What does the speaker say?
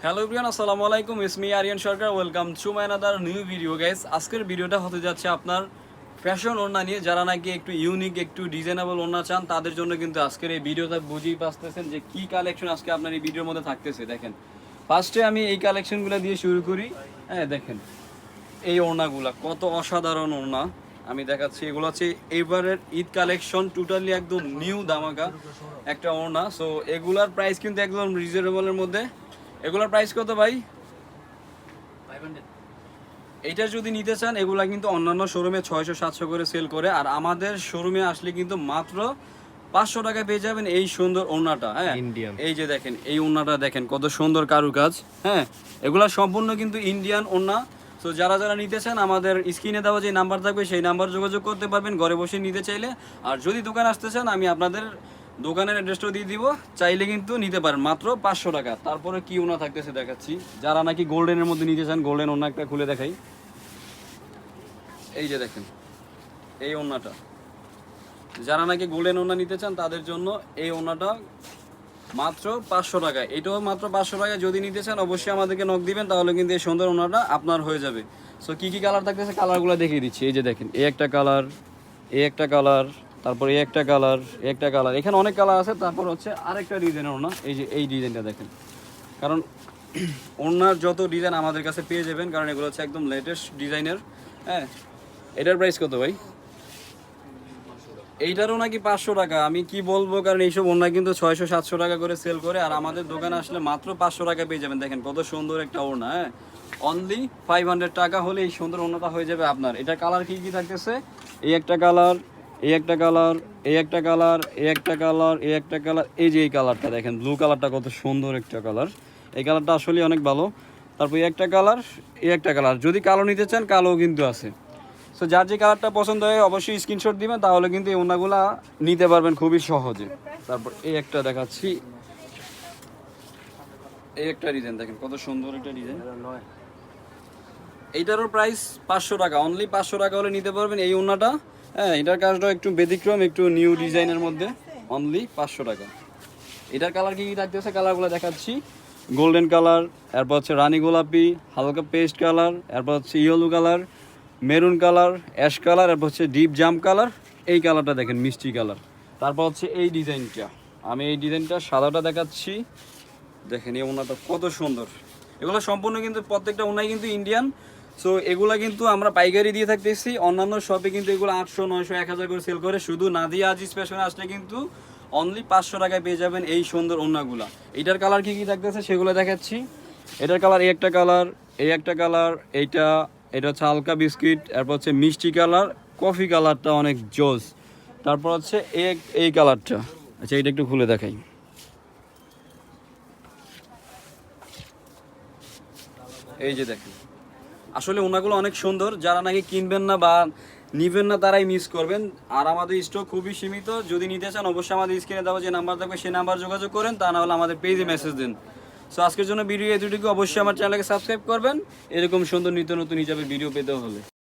Hello everyone, আসসালামু আলাইকুম। It's me Ariyan Sarkar. Welcome to my another new video guys. আজকের ভিডিওটা হতে যাচ্ছে আপনার ফ্যাশন ওড়না নিয়ে। যারা নাকি একটু ইউনিক, একটু ডিজাইনেবল ওড়না চান তাদের জন্য কিন্তু আজকের এই ভিডিওটা বুঝেই পাচ্ছেন যে কি কালেকশন আজকে আপনার এই ভিডিওর মধ্যে থাকতেছে। দেখেন, ফার্স্টে আমি এই কালেকশনগুলো দিয়ে শুরু করি। হ্যাঁ, দেখেন এই ওড়নাগুলা কত অসাধারণ ওড়না আমি দেখাচ্ছি। এগুলো হচ্ছে এবারের ঈদ কালেকশন, টোটালি একদম নিউ দামাকা একটা ওড়না। সো এগুলার প্রাইস কিন্তু একদম রিজনেবলের মধ্যে। এগুলার প্রাইস কত ভাই? 500 এইটা যদি নিতে চান এগুলা কিন্তু অন্যান্য শোরুমে 600-700 করে সেল করে, আর আমাদের শোরুমে আসলে কিন্তু মাত্র 500 টাকায় পেয়ে যাবেন এই সুন্দর ওড়নাটা। হ্যাঁ, ইন্ডিয়ান। এই যে দেখেন এই ওড়নাটা দেখেন কত সুন্দর কারুকাজ। হ্যাঁ, এগুলা সম্পূর্ণ কিন্তু ইন্ডিয়ান ওড়না। তো যারা যারা নিতে চান আমাদের স্ক্রিনে দেওয়া যে নাম্বার থাকবে সেই নাম্বার যোগাযোগ করতে পারবেন ঘরে বসে নিতে চাইলে। আর যদি দোকান আসতে চান আমি আপনাদের দোকানের অ্যাড্রেসটাও দিয়ে দিব, চাইলে কিন্তু নিতে পারেন মাত্র 500 টাকা। তারপরে কি ওড়না থাকতেছে দেখাচ্ছি। যারা নাকি গোল্ডেনের মধ্যে নিতে চান, গোল্ডেন ওড়না একটা খুলে দেখাই। এই যে দেখেন এই ওড়নাটা, যারা নাকি গোল্ডেন ওড়না নিতে চান তাদের জন্য এই ওড়নাটা মাত্র 500 টাকা। এটাও মাত্র 500 টাকা। যদি নিতে চান অবশ্যই আমাদেরকে নক দিবেন, তাহলে কিন্তু এই সুন্দর ওড়নাটা আপনার হয়ে যাবে। সো কি কি কালার থাকতেছে কালারগুলো দেখিয়ে দিচ্ছি। এই যে দেখেন এই একটা কালার, এই একটা কালার, তারপর এই একটা কালার, এই একটা কালার, এখানে অনেক কালার আছে। তারপর হচ্ছে আরেকটা ডিজাইনের ওড়না, এই যে এই ডিজাইনটা দেখেন। কারণ ওড়নার যত ডিজাইন আমাদের কাছে পেয়ে যাবেন, কারণ এগুলো হচ্ছে একদম লেটেস্ট ডিজাইনের। হ্যাঁ, এটার প্রাইস কত ভাই? এইটারও নাকি 500 টাকা। আমি কি বলবো, কারণ এইসব ওড়না কিন্তু 600-700 টাকা করে সেল করে, আর আমাদের দোকানে আসলে মাত্র 500 টাকা পেয়ে যাবেন। দেখেন কত সুন্দর একটা ওড়না। হ্যাঁ, অনলি 500 টাকা হলে এই সুন্দর ওড়নাটা হয়ে যাবে আপনার। এটা কালার কি কি থাকতেছে? এই একটা কালার, এই একটা কালার, এই একটা কালার, এই একটা কালার, এই একটা কালার, এই যে এই কালারটা দেখেন, ব্লু কালারটা কত সুন্দর একটা কালার। এই কালারটা আসলে অনেক ভালো। তারপর এই একটা কালার, এই একটা কালার। যদি কালো নিতে চান কালোও কিন্তু আছে। সো যার যে কালারটা পছন্দ হয় অবশ্যই স্ক্রিনশট দিবেন, তাহলে কিন্তু এই ওড়নাগুলা নিতে পারবেন খুবই সহজে। তারপর এই একটা দেখাচ্ছি, এই একটা ডিজাইন দেখেন কত সুন্দর একটা ডিজাইন। এইটারও প্রাইস 500 টাকা, অনলি 500 টাকা হলে নিতে পারবেন এই ওড়নাটা। হ্যাঁ, এটার কাজটা একটু ব্যতিক্রম, একটু নিউ ডিজাইনের মধ্যে, অনলি 500 টাকা। এটার কালার কি কি থাকতেছে কালারগুলো দেখাচ্ছি। গোল্ডেন কালার, এরপর হচ্ছে রানী গোলাপি, হালকা পেস্ট কালার, এরপর হচ্ছে yellow colour, maroon colour, ash colour, এরপর হচ্ছে ডিপ জাম কালার। এই কালারটা দেখেন মিষ্টি কালার। তারপর হচ্ছে এই ডিজাইনটা, আমি এই ডিজাইনটা সাদাটা দেখাচ্ছি। দেখেন এই ওড়নাটা কত সুন্দর। এগুলো সম্পূর্ণ কিন্তু প্রত্যেকটা ওড়নাই কিন্তু ইন্ডিয়ান। সো এগুলা কিন্তু আমরা পাইকারি দিয়ে থাকতেছি। অন্যান্য শপে কিন্তু এগুলো 800, 900, 1000 করে সেল করে। শুধু নাদিয়া আজিজ ফ্যাশনে আসলে কিন্তু অনলি 500 টাকায় পেয়ে যাবেন এই সুন্দর ওড়নাগুলা। এটার কালার কি কি থাকতেছে সেগুলো দেখাচ্ছি। এটার কালার এই একটা কালার, এই একটা কালার, এইটা, এটা হচ্ছে হালকা বিস্কিট, এরপর হচ্ছে মিষ্টি কালার, কফি কালারটা অনেক জোস। তারপর হচ্ছে এই কালারটা। আচ্ছা, এটা একটু খুলে দেখাই। এই যে দেখেন, আসলে ওনাগুলো অনেক সুন্দর। যারা নাকি কিনবেন না বা নিবেন না তারাই মিস করবেন। আর আমাদের স্টক খুবই সীমিত। যদি নিতে চান অবশ্যই আমাদের স্ক্রিনে দেওয়া যে নাম্বার থাকবে সেই নাম্বার যোগাযোগ করেন, তা না হলে আমাদের পেজে মেসেজ দিন। সো আজকের জন্য ভিডিও এতটুকু। অবশ্যই আমার চ্যানেলকে সাবস্ক্রাইব করবেন এরকম সুন্দর নিত্য নতুন হিসাবে ভিডিও পেতে হলে।